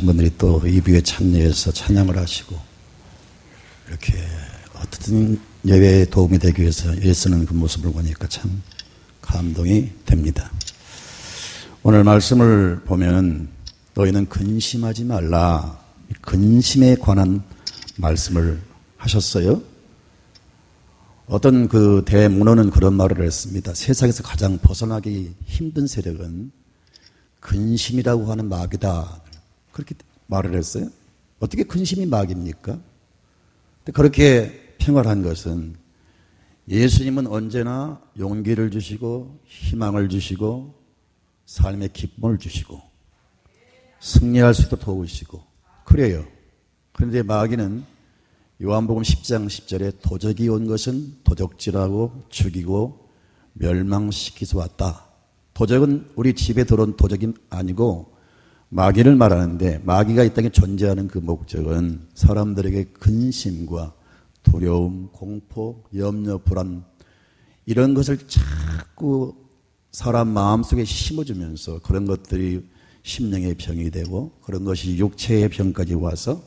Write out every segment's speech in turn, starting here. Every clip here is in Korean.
하신 분들이 또 이브에 참여해서 찬양을 하시고 이렇게 어떻든 예배에 도움이 되기 위해서 애쓰는 그 모습을 보니까 참 감동이 됩니다. 오늘 말씀을 보면 너희는 근심하지 말라. 근심에 관한 말씀을 하셨어요. 어떤 그 대문호는 그런 말을 했습니다. 세상에서 가장 벗어나기 힘든 세력은 근심이라고 하는 마귀다. 그렇게 말을 했어요. 어떻게 근심이 마귀입니까? 그렇게 평화한 것은 예수님은 언제나 용기를 주시고 희망을 주시고 삶의 기쁨을 주시고 승리할 수 있도록 도우시고 그래요. 그런데 마귀는 요한복음 10장 10절에 도적이 온 것은 도적질하고 죽이고 멸망시키서 왔다. 도적은 우리 집에 들어온 도적이 아니고 마귀를 말하는데 마귀가 이 땅에 존재하는 그 목적은 사람들에게 근심과 두려움, 공포, 염려, 불안 이런 것을 자꾸 사람 마음속에 심어주면서 그런 것들이 심령의 병이 되고 그런 것이 육체의 병까지 와서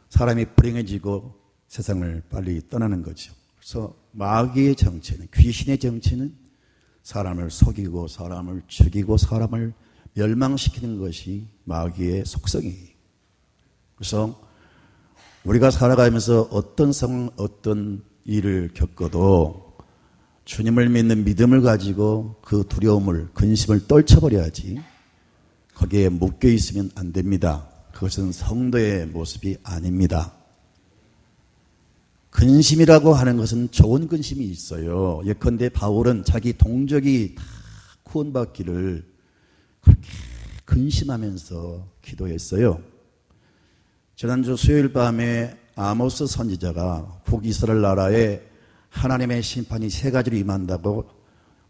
사람이 불행해지고 세상을 빨리 떠나는 거죠. 그래서 마귀의 정체는 귀신의 정체는 사람을 속이고 사람을 죽이고 사람을 멸망시키는 것이 마귀의 속성이에요. 그래서 우리가 살아가면서 어떤 상황, 어떤 일을 겪어도 주님을 믿는 믿음을 가지고 그 두려움을, 근심을 떨쳐버려야지 거기에 묶여 있으면 안 됩니다. 그것은 성도의 모습이 아닙니다. 근심이라고 하는 것은 좋은 근심이 있어요. 예컨대 바울은 자기 동족이 다 구원받기를 그렇게 근심하면서 기도했어요. 지난주 수요일 밤에 아모스 선지자가 북이스라엘 나라에 하나님의 심판이 세 가지로 임한다고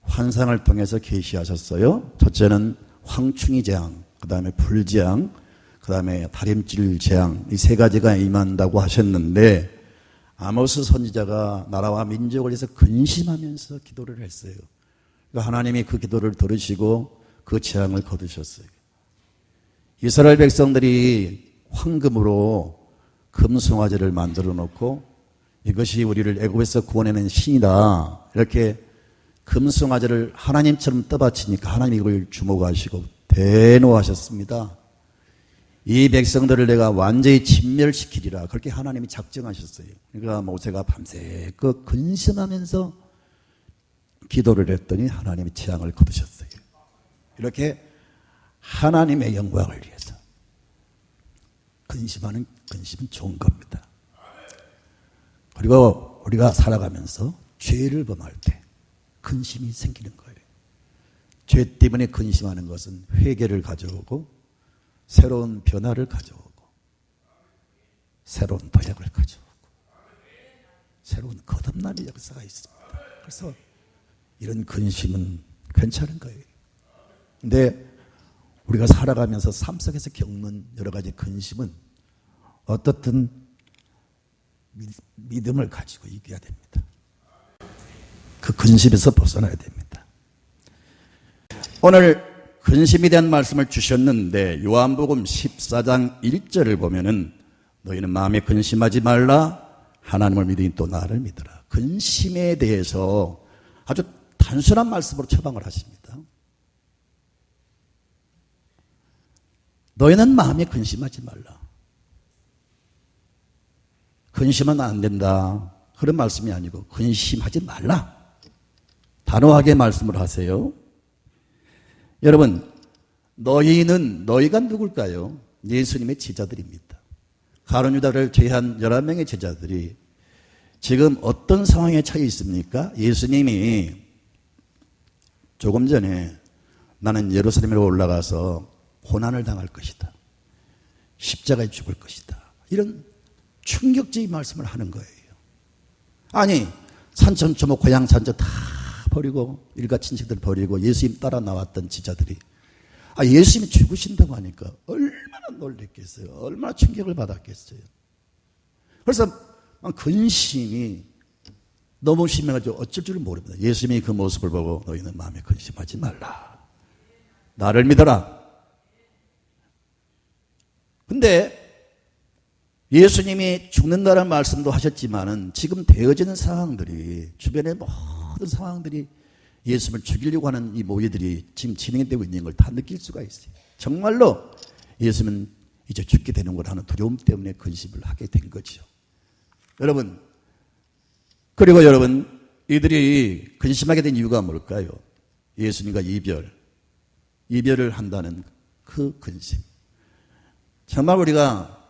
환상을 통해서 계시하셨어요. 첫째는 황충이 재앙, 그 다음에 불재앙, 그 다음에 다림질 재앙, 이 세 가지가 임한다고 하셨는데 아모스 선지자가 나라와 민족을 위해서 근심하면서 기도를 했어요. 그러니까 하나님이 그 기도를 들으시고 그 재앙을 거두셨어요. 이스라엘 백성들이 황금으로 금송아지를 만들어 놓고 이것이 우리를 애굽에서 구원해낸 신이다. 이렇게 금송아지를 하나님처럼 떠받치니까 하나님이 이걸 주목하시고 대노하셨습니다. 이 백성들을 내가 완전히 진멸시키리라. 그렇게 하나님이 작정하셨어요. 그러니까 모세가 밤새껏 근심하면서 기도를 했더니 하나님이 재앙을 거두셨어요. 이렇게 하나님의 영광을 위해서 근심은 좋은 겁니다. 그리고 우리가 살아가면서 죄를 범할 때 근심이 생기는 거예요. 죄 때문에 근심하는 것은 회개를 가져오고 새로운 변화를 가져오고 새로운 도약을 가져오고 새로운 거듭남의 역사가 있습니다. 그래서 이런 근심은 괜찮은 거예요. 근데 우리가 살아가면서 삶 속에서 겪는 여러 가지 근심은 어떻든 믿음을 가지고 이겨야 됩니다. 그 근심에서 벗어나야 됩니다. 오늘 근심에 대한 말씀을 주셨는데 요한복음 14장 1절을 보면은 너희는 마음에 근심하지 말라 하나님을 믿으니 또 나를 믿으라. 근심에 대해서 아주 단순한 말씀으로 처방을 하십니다. 너희는 마음에 근심하지 말라. 근심은 안 된다. 그런 말씀이 아니고 근심하지 말라. 단호하게 말씀을 하세요. 여러분, 너희가 누굴까요? 예수님의 제자들입니다. 가룟 유다를 제외한 11명의 제자들이 지금 어떤 상황에 처해 있습니까? 예수님이 조금 전에 나는 예루살렘으로 올라가서 고난을 당할 것이다. 십자가에 죽을 것이다. 이런 충격적인 말씀을 하는 거예요. 아니, 산천초목 고향 산천 다 버리고 일가 친척들 버리고 예수님 따라 나왔던 제자들이 예수님이 죽으신다고 하니까 얼마나 놀랬겠어요. 얼마나 충격을 받았겠어요. 그래서 근심이 너무 심해가지고 어쩔 줄을 모릅니다. 예수님이 그 모습을 보고 너희는 마음에 근심하지 말라. 나를 믿어라. 그런데 예수님이 죽는다는 말씀도 하셨지만은 지금 되어지는 상황들이, 주변의 모든 상황들이 예수님을 죽이려고 하는 이 모의들이 지금 진행되고 있는 걸 다 느낄 수가 있어요. 정말로 예수님은 이제 죽게 되는 걸 하는 두려움 때문에 근심을 하게 된 거죠. 여러분, 그리고 여러분, 이들이 근심하게 된 이유가 뭘까요? 예수님과 이별을 한다는 그 근심. 정말 우리가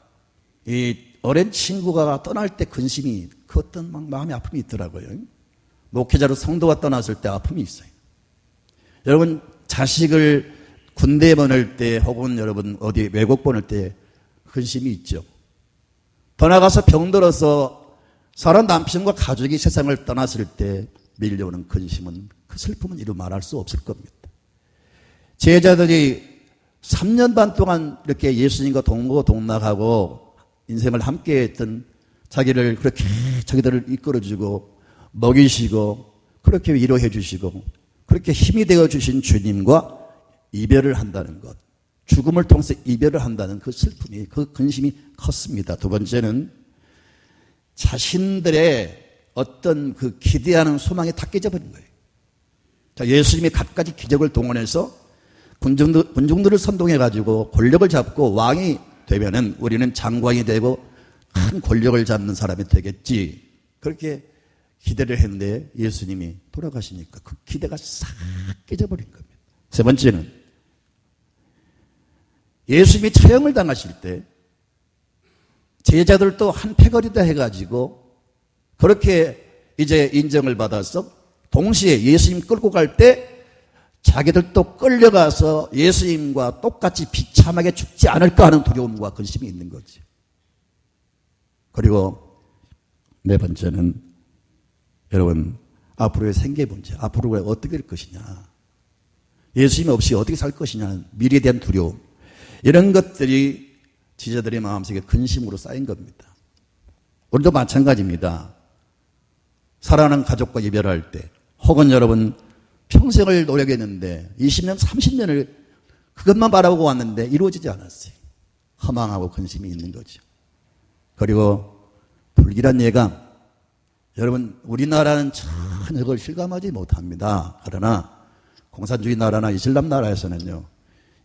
이 어린 친구가 떠날 때 근심이, 그 어떤 마음의 아픔이 있더라고요. 목회자로 성도가 떠났을 때 아픔이 있어요. 여러분, 자식을 군대에 보낼 때 혹은 여러분 어디 외국 보낼 때 근심이 있죠. 더 나가서 병들어서 사람 남편과 가족이 세상을 떠났을 때 밀려오는 근심은, 그 슬픔은 이루 말할 수 없을 겁니다. 제자들이 3년 반 동안 이렇게 예수님과 동거동락하고 인생을 함께 했던, 자기를 그렇게 자기들을 이끌어주고 먹이시고 그렇게 위로해 주시고 그렇게 힘이 되어 주신 주님과 이별을 한다는 것, 죽음을 통해서 이별을 한다는 그 슬픔이, 그 근심이 컸습니다. 두 번째는 자신들의 어떤 그 기대하는 소망이 다 깨져버린 거예요. 자, 예수님이 갖가지 기적을 동원해서 군중들을 선동해가지고 권력을 잡고 왕이 되면은 우리는 장관이 되고 큰 권력을 잡는 사람이 되겠지, 그렇게 기대를 했는데 예수님이 돌아가시니까 그 기대가 싹 깨져버린 겁니다. 세 번째는 예수님이 처형을 당하실 때 제자들도 한 패거리다 해가지고 그렇게 이제 인정을 받아서 동시에 예수님 끌고 갈 때 자기들도 끌려가서 예수님과 똑같이 비참하게 죽지 않을까 하는 두려움과 근심이 있는 거지. 그리고 네 번째는 여러분, 앞으로의 생계 문제, 앞으로 어떻게 될 것이냐, 예수님 없이 어떻게 살 것이냐, 미래에 대한 두려움, 이런 것들이 지자들의 마음속에 근심으로 쌓인 겁니다. 우리도 마찬가지입니다. 사랑하는 가족과 이별할 때, 혹은 여러분 평생을 노력했는데 20년, 30년을 그것만 바라보고 왔는데 이루어지지 않았어요. 허망하고 근심이 있는 거죠. 그리고 불길한 예감. 여러분, 우리나라는 전혀 그걸 실감하지 못합니다. 그러나 공산주의 나라나 이슬람 나라에서는요,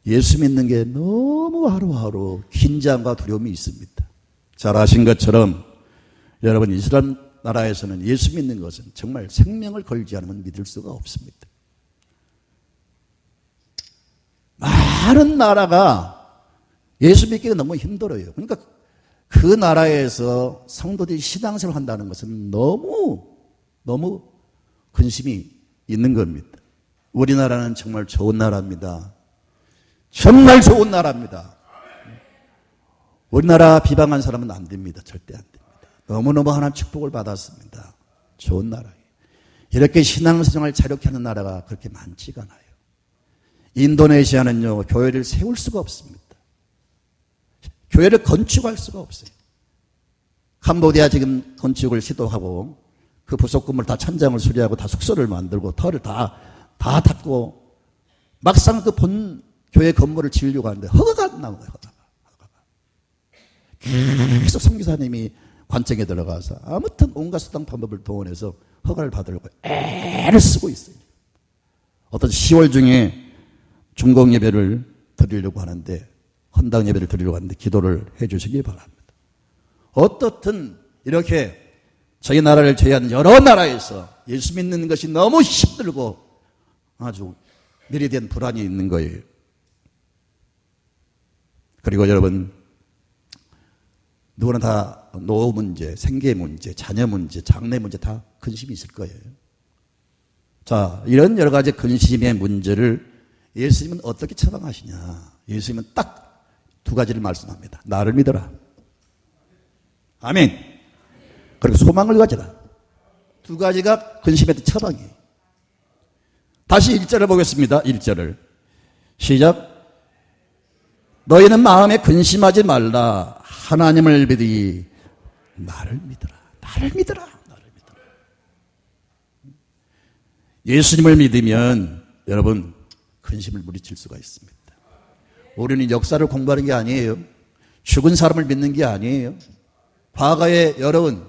예수 믿는 게 너무 하루하루 긴장과 두려움이 있습니다. 잘 아신 것처럼 여러분, 이슬람 나라에서는 예수 믿는 것은 정말 생명을 걸지 않으면 믿을 수가 없습니다. 많은 나라가 예수 믿기가 너무 힘들어요. 그러니까 그 나라에서 성도들이 신앙생활을 한다는 것은 너무 근심이 있는 겁니다. 우리나라는 정말 좋은 나라입니다. 정말 좋은 나라입니다. 우리나라 비방한 사람은 안 됩니다. 절대 안 됩니다. 너무너무 하나님 축복을 받았습니다. 좋은 나라예요. 이렇게 신앙생활을 자유롭게 하는 나라가 그렇게 많지가 않아요. 인도네시아는요, 교회를 세울 수가 없습니다. 교회를 건축할 수가 없어요. 캄보디아 지금 건축을 시도하고 그 부속 건물 다 천장을 수리하고 다 숙소를 만들고 터를 다 닫고 막상 그 본 교회 건물을 지으려고 하는데 허가가 안 나온 거예요. 허가가. 계속 선교사님이 관청에 들어가서 아무튼 온갖 수단 방법을 동원해서 허가를 받으려고 애를 쓰고 있어요. 어떤 10월 중에 중공 예배를 드리려고 하는데, 헌당 예배를 드리려고 하는데 기도를 해 주시기 바랍니다. 어떻든 이렇게 저희 나라를 제외한 여러 나라에서 예수 믿는 것이 너무 힘들고 아주 미래에 대한 불안이 있는 거예요. 그리고 여러분, 누구나 다 노후 문제, 생계 문제, 자녀 문제, 장래 문제 다 근심이 있을 거예요. 자, 이런 여러 가지 근심의 문제를 예수님은 어떻게 처방하시냐? 예수님은 딱 두 가지를 말씀합니다. 나를 믿어라. 아멘. 그리고 소망을 가져라. 두 가지가 근심의 처방이에요. 다시 1절을 보겠습니다. 1절을. 시작. 너희는 마음에 근심하지 말라. 하나님을 믿으니 나를 믿어라. 나를 믿어라. 나를 믿어라. 예수님을 믿으면 여러분 근심을 물리칠 수가 있습니다. 우리는 역사를 공부하는 게 아니에요. 죽은 사람을 믿는 게 아니에요. 과거에 여러분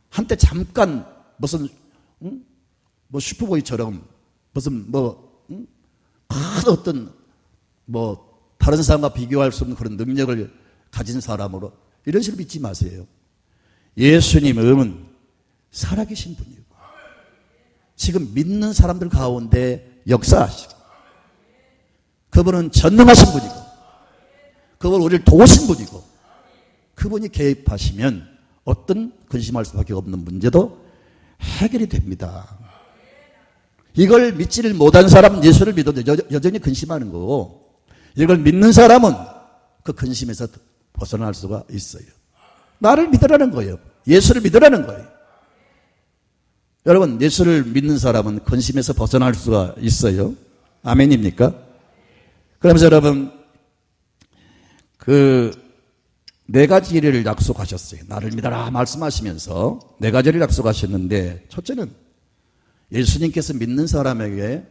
한때 잠깐 무슨 뭐 슈퍼보이처럼 무슨 큰 어떤 다른 사람과 비교할 수 없는 그런 능력을 가진 사람으로 이런 식으로 믿지 마세요. 예수님은 살아계신 분이고 지금 믿는 사람들 가운데 역사하시고 그분은 전능하신 분이고 그분 우리를 도우신 분이고 그분이 개입하시면 어떤 근심할 수밖에 없는 문제도 해결이 됩니다. 이걸 믿지를 못한 사람은 예수를 믿어도 여전히 근심하는 거고 이걸 믿는 사람은 그 근심에서 벗어날 수가 있어요. 나를 믿으라는 거예요. 예수를 믿으라는 거예요. 여러분 예수를 믿는 사람은 근심에서 벗어날 수가 있어요. 아멘입니까? 그러면서 여러분 네 가지를 약속하셨어요. 나를 믿어라 말씀하시면서 네 가지를 약속하셨는데 첫째는 예수님께서 믿는 사람에게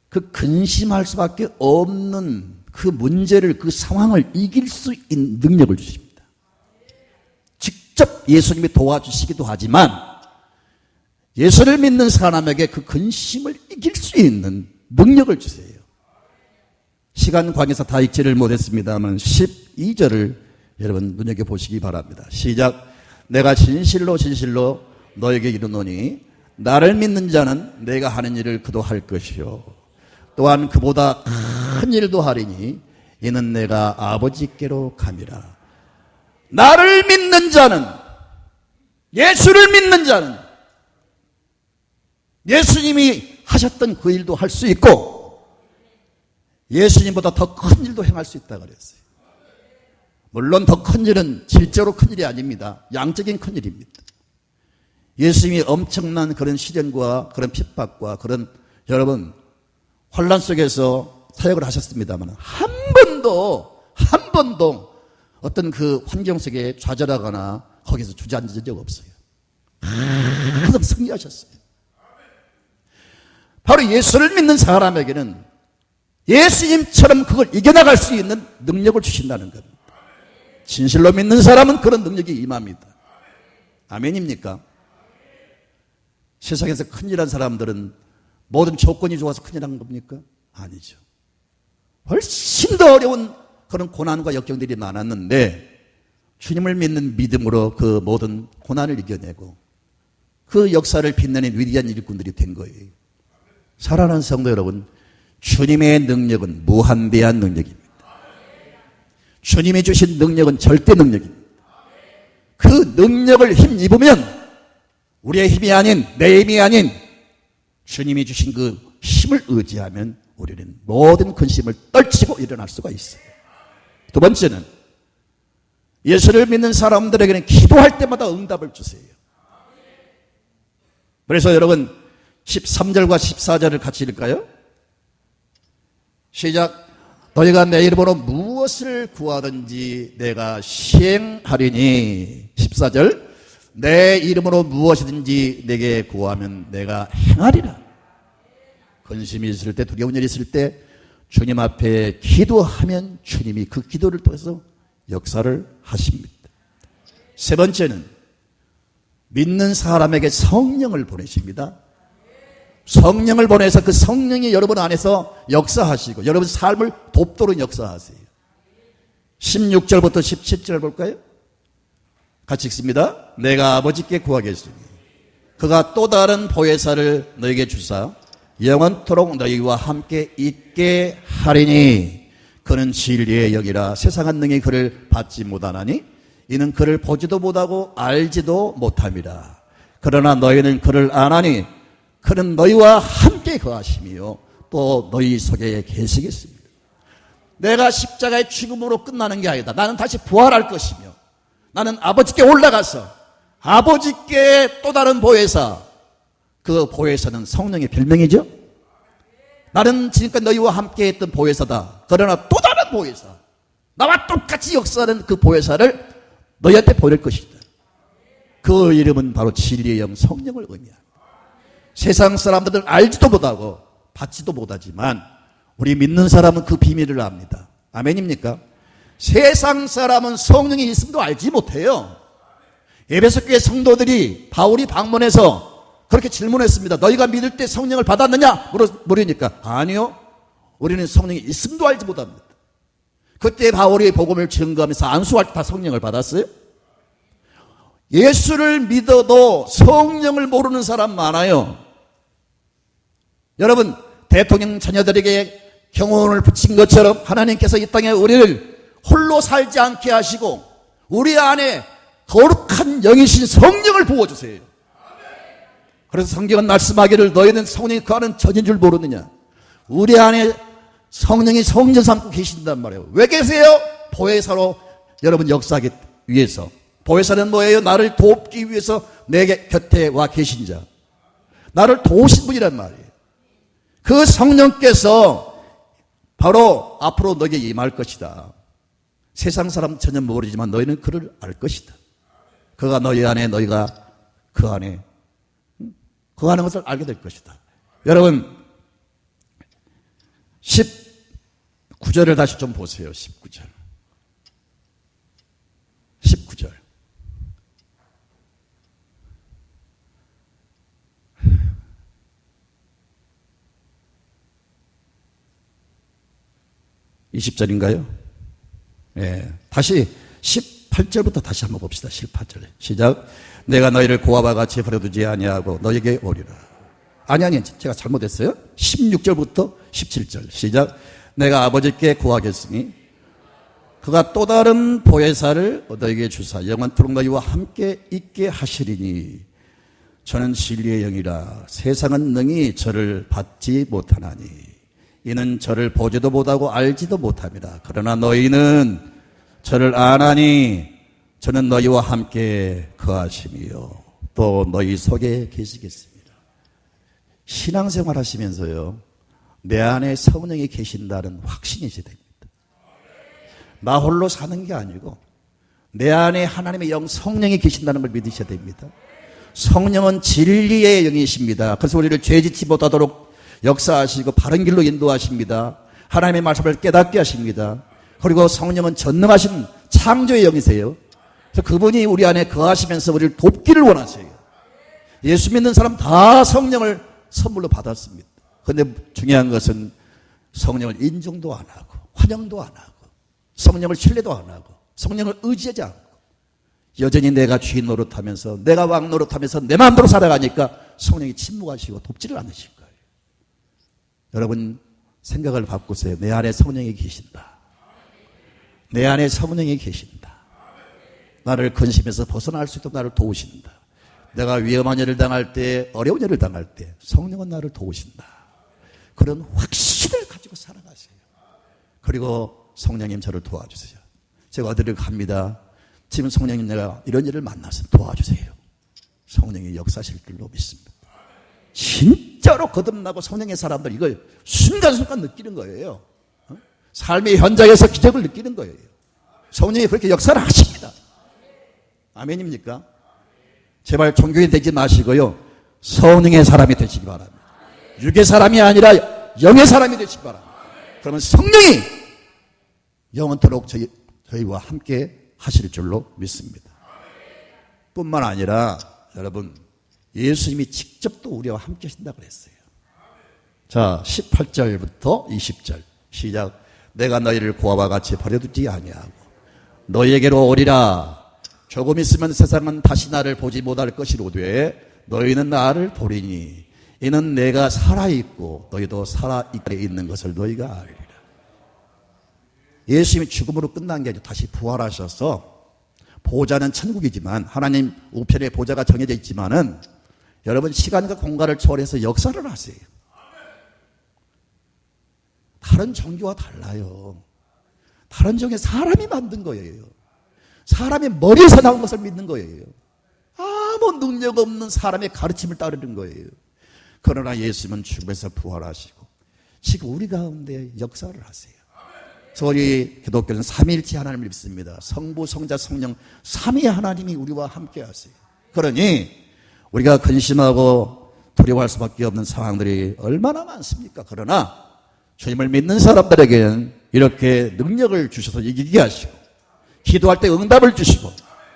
그 근심할 수밖에 없는 그 문제를 그 상황을 이길 수 있는 능력을 주십니다. 직접 예수님이 도와주시기도 하지만 예수를 믿는 사람에게 그 근심을 이길 수 있는 능력을 주세요. 시간 관계상 다 읽지를 못했습니다만 12절을 여러분 눈여겨보시기 바랍니다. 시작. 내가 진실로 진실로 너에게 이르노니 나를 믿는 자는 내가 하는 일을 그도 할 것이요 또한 그보다 큰 일도 하리니 이는 내가 아버지께로 감이라. 나를 믿는 자는 예수를 믿는 자는 예수님이 하셨던 그 일도 할 수 있고 예수님보다 더 큰 일도 행할 수 있다고 그랬어요. 물론 더 큰 일은 질적으로 큰 일이 아닙니다. 양적인 큰 일입니다. 예수님이 엄청난 그런 시련과 그런 핍박과 그런 여러분 혼란 속에서 사역을 하셨습니다만 한 번도 어떤 그 환경 속에 좌절하거나 거기서 주저앉은 적 없어요. 항상 승리하셨어요. 바로 예수를 믿는 사람에게는 예수님처럼 그걸 이겨나갈 수 있는 능력을 주신다는 겁니다. 진실로 믿는 사람은 그런 능력이 임합니다. 아멘입니까? 세상에서 큰일한 사람들은 모든 조건이 좋아서 큰일한 겁니까? 아니죠. 훨씬 더 어려운 그런 고난과 역경들이 많았는데 주님을 믿는 믿음으로 그 모든 고난을 이겨내고 그 역사를 빛내는 위대한 일꾼들이 된 거예요. 사랑하는 성도 여러분, 주님의 능력은 무한대한 능력입니다. 주님이 주신 능력은 절대 능력입니다. 그 능력을 힘입으면 우리의 힘이 아닌 내 힘이 아닌 주님이 주신 그 힘을 의지하면 우리는 모든 근심을 떨치고 일어날 수가 있어요. 두 번째는 예수를 믿는 사람들에게는 기도할 때마다 응답을 주세요. 그래서 여러분 13절과 14절을 같이 읽을까요? 시작. 너희가 내 이름으로 무엇을 구하든지 내가 시행하리니. 14절. 내 이름으로 무엇이든지 내게 구하면 내가 행하리라. 근심이 있을 때, 두려운 일이 있을 때 주님 앞에 기도하면 주님이 그 기도를 통해서 역사를 하십니다. 세 번째는 믿는 사람에게 성령을 보내십니다. 성령을 보내서 그 성령이 여러분 안에서 역사하시고 여러분 삶을 돕도록 역사하세요. 16절부터 17절 볼까요? 같이 읽습니다. 내가 아버지께 구하겠으니 그가 또 다른 보혜사를 너에게 주사 영원토록 너희와 함께 있게 하리니 그는 진리의 영이라 세상은 능히 그를 받지 못하나니 이는 그를 보지도 못하고 알지도 못함이라. 그러나 너희는 그를 아나니 그는 너희와 함께 거하시며 또 너희 속에 계시겠습니다. 내가 십자가의 죽음으로 끝나는 게 아니다. 나는 다시 부활할 것이며 나는 아버지께 올라가서 아버지께 또 다른 보혜사, 그 보혜사는 성령의 별명이죠. 나는 지금까지 너희와 함께 했던 보혜사다. 그러나 또 다른 보혜사, 나와 똑같이 역사하는 그 보혜사를 너희한테 보낼 것이다. 그 이름은 바로 진리의 영 성령을 의미합니다. 세상 사람들은 알지도 못하고 받지도 못하지만 우리 믿는 사람은 그 비밀을 압니다. 아멘입니까? 세상 사람은 성령이 있음도 알지 못해요. 에베소 교회 성도들이 바울이 방문해서 그렇게 질문했습니다. 너희가 믿을 때 성령을 받았느냐? 물으니까 아니요. 우리는 성령이 있음도 알지 못합니다. 그때 바울이 복음을 증거하면서 안수할 때 다 성령을 받았어요? 예수를 믿어도 성령을 모르는 사람 많아요. 여러분, 대통령 자녀들에게 경호원을 붙인 것처럼 하나님께서 이 땅에 우리를 홀로 살지 않게 하시고 우리 안에 거룩한 영이신 성령을 부어주세요. 그래서 성경은 말씀하기를 너희는 성령이 거하는 전인 줄 모르느냐. 우리 안에 성령이 성전 삼고 계신단 말이에요. 왜 계세요? 보혜사로 여러분 역사하기 위해서. 보혜사는 뭐예요? 나를 돕기 위해서 내 곁에 와 계신 자. 나를 도우신 분이란 말이에요. 그 성령께서 바로 앞으로 너에게 임할 것이다. 세상 사람 전혀 모르지만 너희는 그를 알 것이다. 그가 너희 안에, 너희가 그 안에 것을 알게 될 것이다. 여러분 19절을 다시 좀 보세요. 19절 20절인가요? 예. 다시 18절부터 다시 한번 봅시다. 18절 시작. 내가 너희를 고아와 같이 버려두지 아니하고 너에게 오리라. 아니 제가 잘못했어요. 16절부터 17절 시작. 내가 아버지께 구하겠으니 그가 또 다른 보혜사를 너에게 주사 영원토록 너희와 함께 있게 하시리니 저는 진리의 영이라 세상은 능히 저를 받지 못하나니 이는 저를 보지도 못하고 알지도 못합니다. 그러나 너희는 저를 아나니 저는 너희와 함께 거하심이요 또 너희 속에 계시겠습니다. 신앙생활 하시면서요 내 안에 성령이 계신다는 확신이 있어야 됩니다. 나 홀로 사는 게 아니고 내 안에 하나님의 영 성령이 계신다는 걸 믿으셔야 됩니다. 성령은 진리의 영이십니다. 그래서 우리를 죄짓지 못하도록 역사하시고 바른 길로 인도하십니다. 하나님의 말씀을 깨닫게 하십니다. 그리고 성령은 전능하신 창조의 영이세요. 그래서 그분이 우리 안에 거하시면서 우리를 돕기를 원하세요. 예수 믿는 사람 다 성령을 선물로 받았습니다. 그런데 중요한 것은 성령을 인정도 안 하고 환영도 안 하고 성령을 신뢰도 안 하고 성령을 의지하지 않고 여전히 내가 주인 노릇하면서 내가 왕 노릇하면서 내 마음대로 살아가니까 성령이 침묵하시고 돕지를 않으실 거예요. 여러분 생각을 바꾸세요. 내 안에 성령이 계신다. 내 안에 성령이 계신다. 나를 근심에서 벗어날 수 있도록 나를 도우신다. 내가 위험한 일을 당할 때 어려운 일을 당할 때 성령은 나를 도우신다. 그런 확신을 가지고 살아가세요. 그리고 성령님 저를 도와주세요. 제가 어디를 갑니다. 지금 성령님 내가 이런 일을 만나서 도와주세요. 성령이 역사하실 줄로 믿습니다. 진짜로 거듭나고 성령의 사람들 이걸 순간순간 느끼는 거예요. 삶의 현장에서 기적을 느끼는 거예요. 성령이 그렇게 역사를 하십니다. 아멘입니까? 제발 종교인 되지 마시고요. 성령의 사람이 되시기 바랍니다. 육의 사람이 아니라 영의 사람이 되시기 바랍니다. 그러면 성령이 영원토록 저희와 함께 하실 줄로 믿습니다. 뿐만 아니라 여러분 예수님이 직접 또 우리와 함께 하신다고 그랬어요. 자 18절부터 20절 시작. 내가 너희를 고아와 같이 버려두지 아니하고 너희에게로 오리라. 조금 있으면 세상은 다시 나를 보지 못할 것이로되 너희는 나를 보리니 이는 내가 살아있고 너희도 살아있는 것을 너희가 알리라. 예수님이 죽음으로 끝난 게 아니라 다시 부활하셔서 보좌는 천국이지만 하나님 우편에 보좌가 정해져 있지만은 여러분 시간과 공간을 초월해서 역사를 하세요. 다른 종교와 달라요. 다른 종교 사람이 만든 거예요. 사람의 머리에서 나온 것을 믿는 거예요. 아무 능력 없는 사람의 가르침을 따르는 거예요. 그러나 예수님은 죽음에서 부활하시고 지금 우리 가운데 역사를 하세요. 그래서 우리 기독교는 삼위일체 하나님을 믿습니다. 성부, 성자, 성령 삼위 하나님이 우리와 함께 하세요. 그러니 우리가 근심하고 두려워할 수밖에 없는 상황들이 얼마나 많습니까? 그러나 주님을 믿는 사람들에게는 이렇게 능력을 주셔서 이기게 하시고 기도할 때 응답을 주시고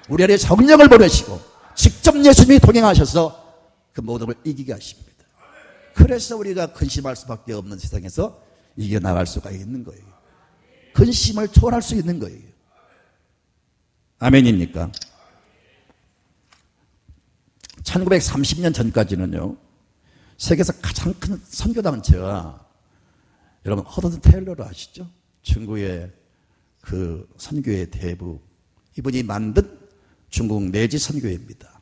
우리 안에 성령을 보내시고 직접 예수님이 동행하셔서 그 모든 걸 이기게 하십니다. 그래서 우리가 근심할 수밖에 없는 세상에서 이겨나갈 수가 있는 거예요. 근심을 초월할 수 있는 거예요. 아멘입니까? 1930년 전까지는요, 세계에서 가장 큰 선교단체가 여러분 허더슨 테일러를 아시죠? 중국의 그 선교의 대부, 이분이 만든 중국 내지 선교회입니다.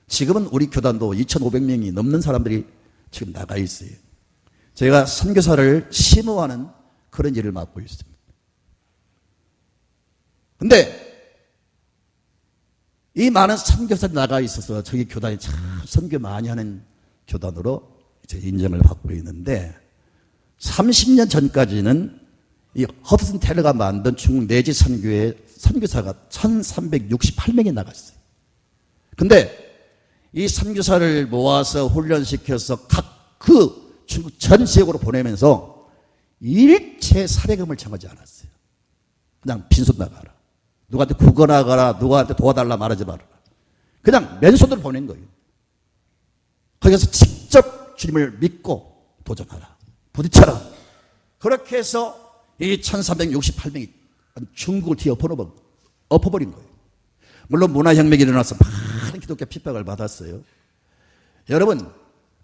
지금은 우리 교단도 2,500명이 넘는 사람들이 지금 나가 있어요. 제가 선교사를 심호하는 그런 일을 맡고 있습니다. 근데 이 많은 선교사들이 나가 있어서 저희 교단이 참 선교 많이 하는 교단으로 이제 인정을 받고 있는데 30년 전까지는 이 허드슨 테일러가 만든 중국 내지 선교회 선교사가 1368명이 나갔어요. 근데 이 선교사를 모아서 훈련시켜서 각 그 중국 전 지역으로 보내면서 일체 사례금을 정하지 않았어요. 그냥 빈손 나가라. 누구한테 구걸하거나 누구한테 도와달라 말하지 말아라. 그냥 맨손으로 보낸 거예요. 거기서 직접 주님을 믿고 도전하라. 부딪혀라. 그렇게 해서 이 1368명이 중국을 뒤에 엎어버린 거예요. 물론 문화혁명이 일어나서 많은 기독교 핍박을 받았어요. 여러분,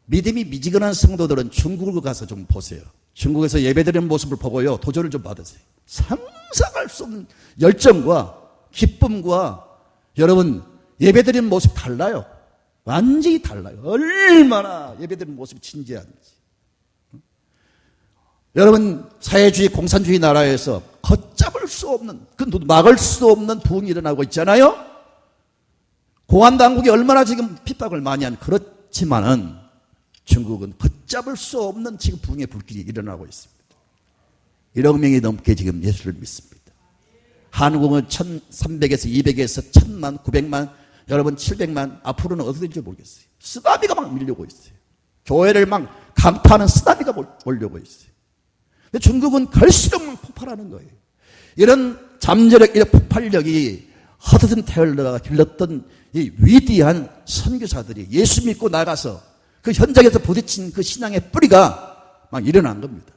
믿음이 미지근한 성도들은 중국을 가서 좀 보세요. 중국에서 예배드리는 모습을 보고요, 도전을 좀 받으세요. 상상할 수 없는 열정과 기쁨과 여러분 예배드리는 모습이 달라요. 완전히 달라요. 얼마나 예배드리는 모습이 진지한지. 여러분 사회주의 공산주의 나라에서 걷잡을 수 없는, 막을 수 없는 부흥이 일어나고 있잖아요. 공안당국이 얼마나 지금 핍박을 많이 한, 그렇지만은 중국은 걷잡을 수 없는 지금 부흥의 불길이 일어나고 있습니다. 1억 명이 넘게 지금 예수를 믿습니다. 한국은 1,300에서 200에서 1,000만, 900만, 여러분 700만, 앞으로는 어떻게 될지 모르겠어요. 쓰나미가 막 밀려고 있어요. 교회를 막 강타하는 쓰나미가 몰려고 있어요. 근데 중국은 갈수록 막 폭발하는 거예요. 이런 잠재력, 이런 폭발력이 허드슨 테일러가 길렀던 이 위대한 선교사들이 예수 믿고 나가서 그 현장에서 부딪힌 그 신앙의 뿌리가 막 일어난 겁니다.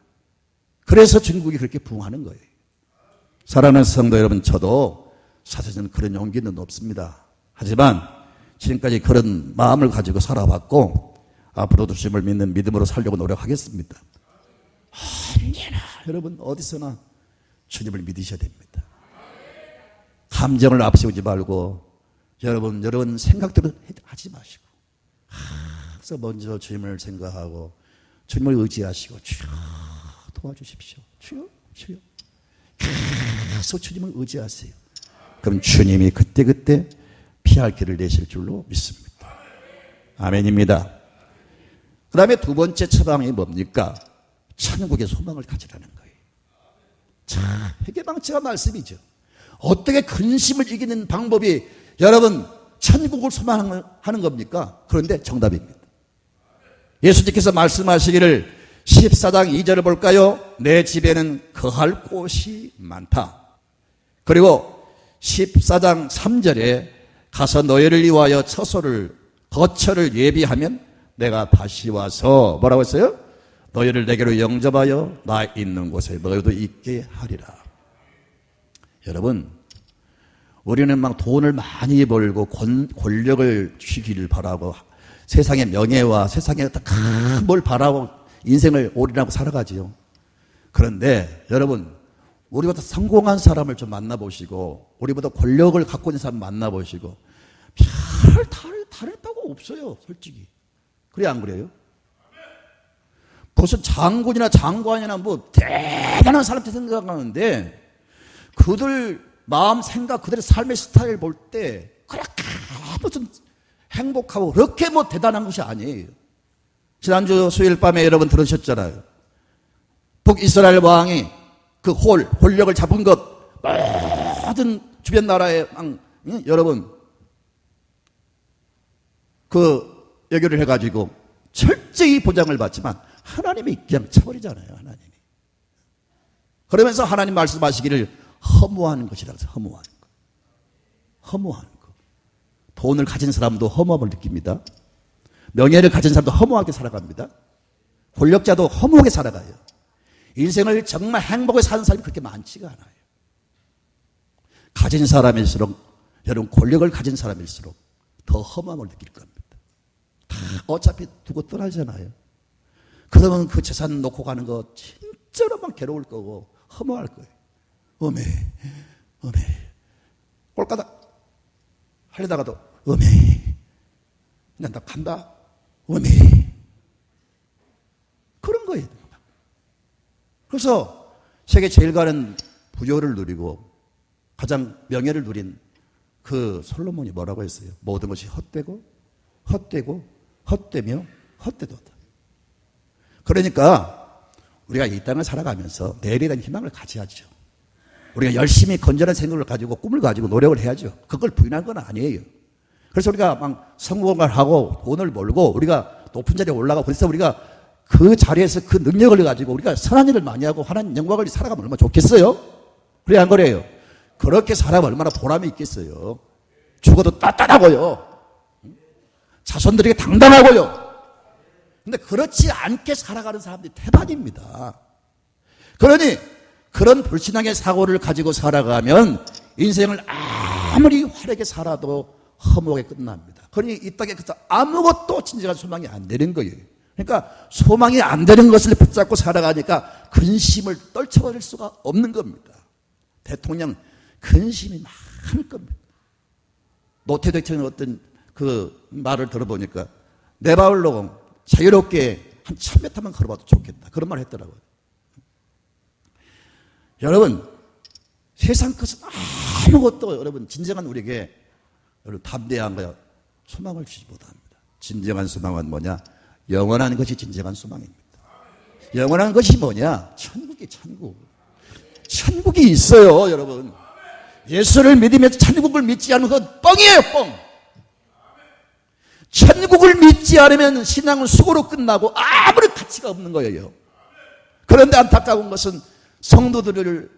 그래서 중국이 그렇게 부흥하는 거예요. 사랑하는 성도 여러분, 저도 사실은 그런 용기는 없습니다. 하지만 지금까지 그런 마음을 가지고 살아왔고 앞으로도 주님을 믿는 믿음으로 살려고 노력하겠습니다. 언제나 여러분 어디서나 주님을 믿으셔야 됩니다. 감정을 앞세우지 말고 여러분 생각대로 하지 마시고 항상 먼저 주님을 생각하고 주님을 의지하시고 주여 도와주십시오. 주여 계속 주님을 의지하세요. 그럼 주님이 그때그때 피할 길을 내실 줄로 믿습니다. 아멘입니다. 그 다음에 두 번째 처방이 뭡니까? 천국의 소망을 가지라는 거예요. 자, 회개방치가 말씀이죠. 어떻게 근심을 이기는 방법이 여러분 천국을 소망하는 겁니까? 그런데 정답입니다. 예수님께서 말씀하시기를 14장 2절을 볼까요? 내 집에는 거할 곳이 많다. 그리고 14장 3절에 가서 너희를 위하여 거처를 예비하면 내가 다시 와서 뭐라고 했어요? 너희를 내게로 영접하여 나 있는 곳에 너희도 있게 하리라. 여러분, 우리는 막 돈을 많이 벌고 권력을 쥐기를 바라고 세상의 명예와 세상의 큰 뭘 바라고 인생을 올인하고 살아가지요. 그런데 여러분, 우리보다 성공한 사람을 좀 만나보시고 우리보다 권력을 갖고 있는 사람 만나보시고 별 다를 바가 없어요. 솔직히. 그래 안 그래요? 무슨 장군이나 장관이나 뭐 대단한 사람들 생각하는데 그들 마음 생각 그들의 삶의 스타일 볼 때 그렇게 무슨 행복하고 그렇게 뭐 대단한 것이 아니에요. 지난주 수요일 밤에 여러분 들으셨잖아요. 북이스라엘 왕이 그 권력을 잡은 것 모든 주변 나라에 여러분 그 여교를 해가지고 철저히 보장을 받지만 하나님이 그냥 쳐버리잖아요. 하나님이. 그러면서 하나님 말씀하시기를 허무한 것이라고 해서 허무한 것. 허무한 것. 돈을 가진 사람도 허무함을 느낍니다. 명예를 가진 사람도 허무하게 살아갑니다. 권력자도 허무하게 살아가요. 인생을 정말 행복하게 사는 사람이 그렇게 많지가 않아요. 가진 사람일수록, 여러분 권력을 가진 사람일수록 더 허무함을 느낄 겁니다. 다 어차피 두고 떠나잖아요. 그러면 그 재산 놓고 가는 거 진짜로 막 괴로울 거고 허무할 거예요. 어메 꼴까닥 하려다가도 어메 그냥 나 간다 어메 그런 거예요. 그래서 세계 제일 가는 부여를 누리고 가장 명예를 누린 그 솔로몬이 뭐라고 했어요? 모든 것이 헛되고 헛되며 헛되도다. 그러니까 우리가 이 땅을 살아가면서 내일에 대한 희망을 가져야죠. 우리가 열심히 건전한 생각을 가지고 꿈을 가지고 노력을 해야죠. 그걸 부인한 건 아니에요. 그래서 우리가 막 성공을 하고 돈을 벌고 우리가 높은 자리에 올라가고 그래서 우리가 그 자리에서 그 능력을 가지고 우리가 선한 일을 많이 하고 하나님 영광을 살아가면 얼마나 좋겠어요? 그래 안 그래요? 그렇게 살아가면 얼마나 보람이 있겠어요? 죽어도 따뜻하고요. 자손들에게 당당하고요. 근데 그렇지 않게 살아가는 사람들이 태반입니다. 그러니 그런 불신앙의 사고를 가지고 살아가면 인생을 아무리 화려하게 살아도 허무하게 끝납니다. 그러니 이 땅에 아무것도 진정한 소망이 안 되는 거예요. 그러니까 소망이 안 되는 것을 붙잡고 살아가니까 근심을 떨쳐버릴 수가 없는 겁니다. 대통령 근심이 많을 겁니다. 노태 대통령 어떤 그 말을 들어보니까 내 발로 자유롭게 한 1000m만 걸어봐도 좋겠다. 그런 말을 했더라고요. 여러분 세상 것은 아무것도 여러분 진정한 우리에게 여러분 담대한 거야 소망을 주지 못합니다. 진정한 소망은 뭐냐? 영원한 것이 진정한 소망입니다. 영원한 것이 뭐냐? 천국이 천국. 천국이 있어요, 여러분. 예수를 믿으면서 천국을 믿지 않으면 그건 뻥이에요, 뻥. 천국을 믿지 않으면 신앙은 수고로 끝나고 아무런 가치가 없는 거예요. 그런데 안타까운 것은 성도들을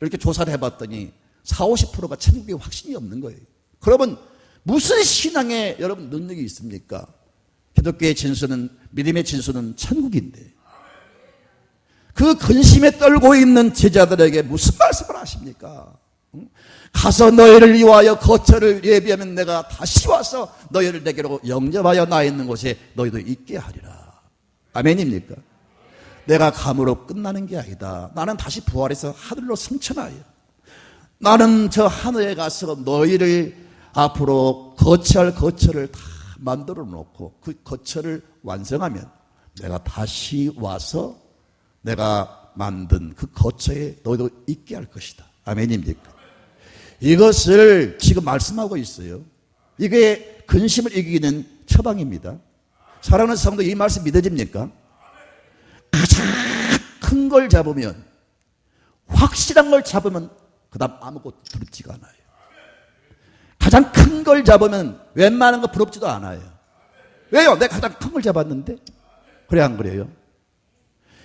이렇게 조사를 해봤더니 40, 50%가 천국에 확신이 없는 거예요. 그러면 무슨 신앙에 여러분 능력이 있습니까? 기독교의 진수는 믿음의 진수는 천국인데 그 근심에 떨고 있는 제자들에게 무슨 말씀을 하십니까? 가서 너희를 위하여 거처를 예비하면 내가 다시 와서 너희를 내게로 영접하여 나 있는 곳에 너희도 있게 하리라. 아멘입니까? 내가 감으로 끝나는 게 아니다. 나는 다시 부활해서 하늘로 승천하여 나는 저 하늘에 가서 너희를 앞으로 거처할 거처를 다 만들어 놓고 그 거처를 완성하면 내가 다시 와서 내가 만든 그 거처에 너희도 있게 할 것이다. 아멘입니까? 이것을 지금 말씀하고 있어요. 이게 근심을 이기는 처방입니다. 사랑하는 성도 이 말씀 믿어집니까? 가장 큰 걸 잡으면 확실한 걸 잡으면 그 다음 아무것도 두렵지가 않아요. 가장 큰 걸 잡으면 웬만한 거 부럽지도 않아요. 왜요? 내가 가장 큰 걸 잡았는데? 그래 안 그래요?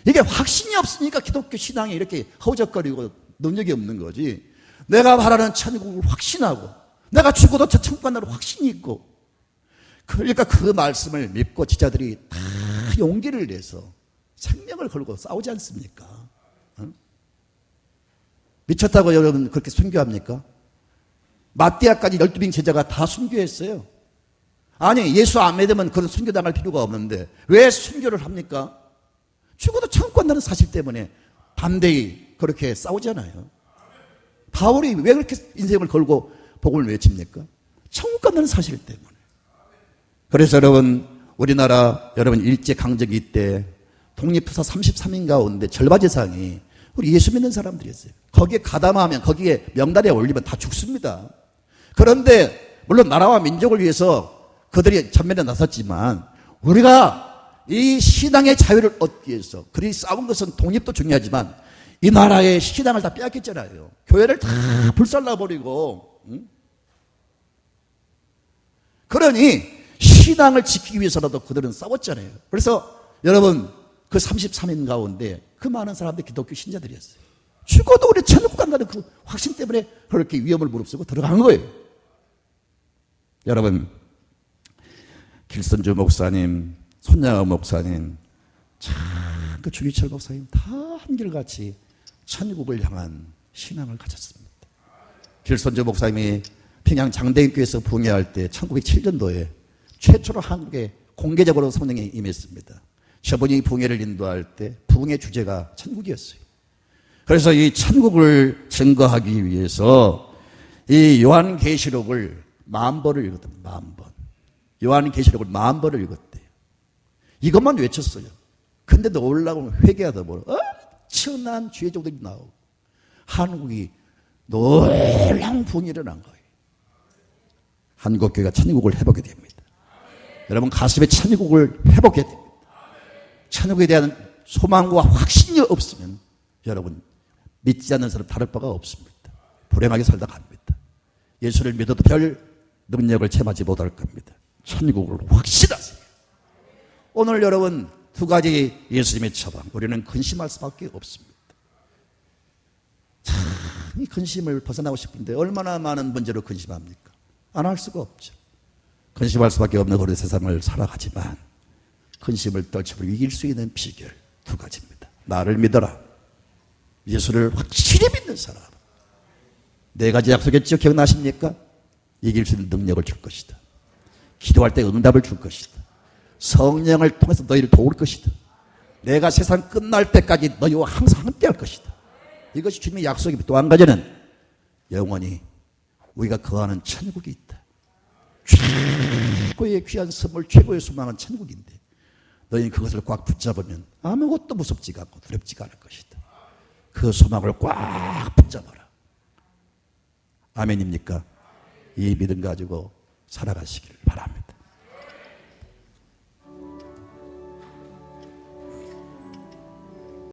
이게 확신이 없으니까 기독교 신앙이 이렇게 허우적거리고 능력이 없는 거지. 내가 바라는 천국을 확신하고 내가 죽어도 저 천국 간다는 확신이 있고 그러니까 그 말씀을 믿고 지자들이 다 용기를 내서 생명을 걸고 싸우지 않습니까? 미쳤다고 여러분 그렇게 순교합니까? 마띠아까지 12명 제자가 다 순교했어요. 아니 예수 안 믿으면 그런 순교당할 필요가 없는데 왜 순교를 합니까? 죽어도 천국 간다는 사실 때문에 반대히 그렇게 싸우잖아요. 바울이 왜 그렇게 인생을 걸고 복음을 외칩니까? 천국 간다는 사실 때문에. 그래서 여러분 우리나라 여러분 일제강점기 때 독립투사 33인 가운데 절반 이상이 우리 예수 믿는 사람들이었어요. 거기에 가담하면 거기에 명단에 올리면 다 죽습니다. 그런데 물론 나라와 민족을 위해서 그들이 전면에 나섰지만 우리가 이 신앙의 자유를 얻기 위해서 그들이 싸운 것은 독립도 중요하지만 이 나라의 신앙을 다 빼앗겼잖아요. 교회를 다 불살라버리고 그러니 신앙을 지키기 위해서라도 그들은 싸웠잖아요. 그래서 여러분 그 33인 가운데 그 많은 사람들이 기독교 신자들이었어요. 죽어도 우리 천국 간다는 그 확신 때문에 그렇게 위험을 무릅쓰고 들어간 거예요. 여러분, 길선주 목사님, 손양호 목사님, 참 그 주기철 목사님 다 한결같이 천국을 향한 신앙을 가졌습니다. 길선주 목사님이 평양 장대인교회에서 부흥회할 때 1907년도에 최초로 한국에 공개적으로 성령이 임했습니다. 저분이 부흥회를 인도할 때 부흥회 주제가 천국이었어요. 그래서 이 천국을 증거하기 위해서 이 요한계시록을 10,000번을 읽었답니다. 10,000번. 요한계시록을 10,000번을 읽었대요. 이것만 외쳤어요. 근데 놀라고 회개하다 보면 엄청난 죄종들이 나오고 한국이 놀라운 부흥이 일어난 거예요. 한국교회가 천국을 회복해야 됩니다. 여러분 가슴에 천국을 회복해야 됩니다. 천국에 대한 소망과 확신이 없으면 여러분 믿지 않는 사람 다를 바가 없습니다. 불행하게 살다 갑니다. 예수를 믿어도 별 능력을 체험하지 못할 겁니다. 천국을 확신하세요. 오늘 여러분 두 가지 예수님의 처방, 우리는 근심할 수밖에 없습니다. 참, 이 근심을 벗어나고 싶은데 얼마나 많은 문제로 근심합니까? 안 할 수가 없죠. 근심할 수밖에 없는 우리 세상을 살아가지만 근심을 떨쳐버리고 이길 수 있는 비결 두 가지입니다. 나를 믿어라. 예수를 확실히 믿는 사람. 네 가지 약속했죠? 기억나십니까? 이길 수 있는 능력을 줄 것이다. 기도할 때 응답을 줄 것이다. 성령을 통해서 너희를 도울 것이다. 내가 세상 끝날 때까지 너희와 항상 함께 할 것이다. 이것이 주님의 약속입니다. 또 한 가지는 영원히 우리가 거하는 천국이 있다. 최고의 귀한 선물, 최고의 소망은 천국인데 너희는 그것을 꽉 붙잡으면 아무것도 무섭지가 않고 두렵지가 않을 것이다. 그 소망을 꽉 붙잡아라. 아멘입니까? 이 믿음 가지고 살아가시길 바랍니다.